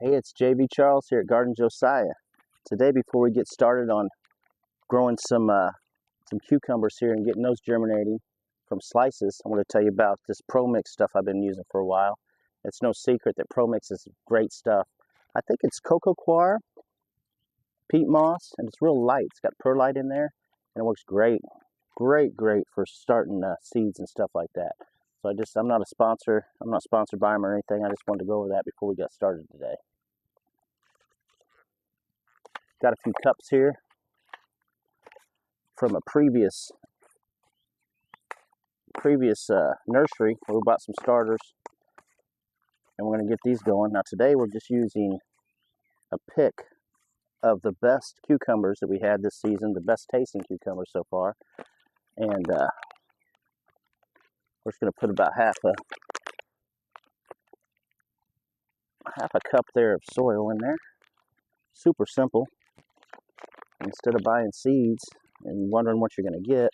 Hey, it's JB Charles here at Garden Josiah. Today, before we get started on growing some cucumbers here and getting those germinating from slices, I want to tell you about this Pro Mix stuff I've been using for a while. It's no secret that Pro Mix is great stuff. I think it's cocoa coir, peat moss, and it's real light. It's got perlite in there, and it works great. Great for starting seeds and stuff like that. So I'm not a sponsor. I'm not sponsored by them or anything. I just wanted to go over that before we got started today. Got a few cups here from a previous nursery where we bought some starters, and we're going to get these going. Now today we're just using a pick of the best cucumbers that we had this season, the best tasting cucumbers so far, and we're just going to put about half a cup there of soil in there. Super simple. Instead of buying seeds and wondering what you're going to get,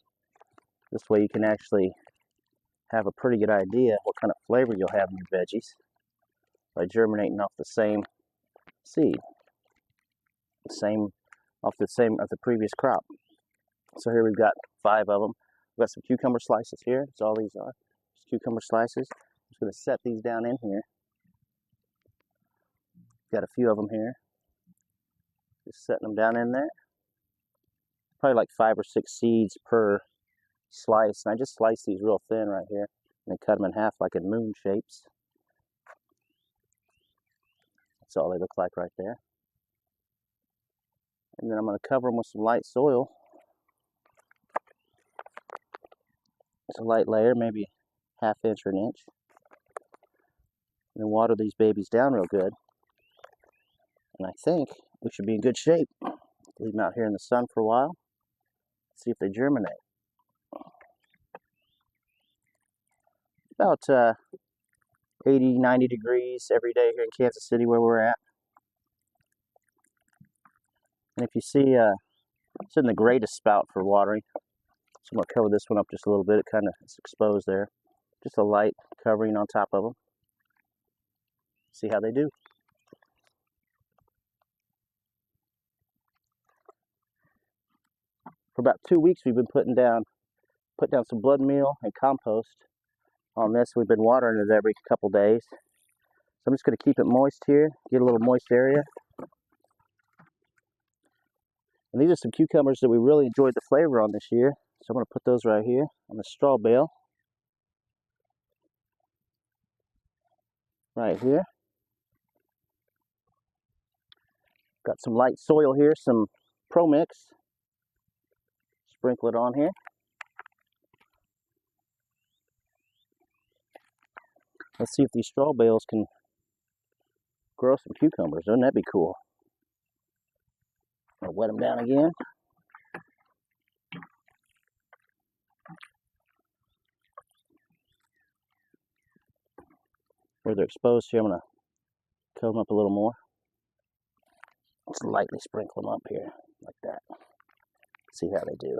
this way you can actually have a pretty good idea what kind of flavor you'll have in your veggies by germinating off the same seed, off the previous crop. So here we've got 5 of them. We've got some cucumber slices here. That's all these are, just cucumber slices. I'm just going to set these down in here. Got a few of them here. Just setting them down in there. Probably like 5 or 6 seeds per slice. And I just slice these real thin right here and then cut them in half like in moon shapes. That's all they look like right there. And then I'm going to cover them with some light soil. It's a light layer, maybe ½ inch or an inch. And then water these babies down real good. And I think we should be in good shape. Leave them out here in the sun for a while. See if they germinate. About 80, 90 degrees every day here in Kansas City where we're at. And if you see, it's in the greatest spout for watering. So I'm going to cover this one up just a little bit. It's exposed there. Just a light covering on top of them. See how they do. For about 2 weeks we've been put down some blood meal and compost on this. We've been watering it every couple days. So I'm just going to keep it moist here, get a little moist area. And these are some cucumbers that we really enjoyed the flavor on this year. So I'm going to put those right here on the straw bale. Right here. Got some light soil here, some Pro Mix. Sprinkle it on here. Let's see if these straw bales can grow some cucumbers. Wouldn't that be cool? I'll wet them down again. Where they're exposed here, I'm going to cover them up a little more. Just lightly sprinkle them up here, like that. See how they do.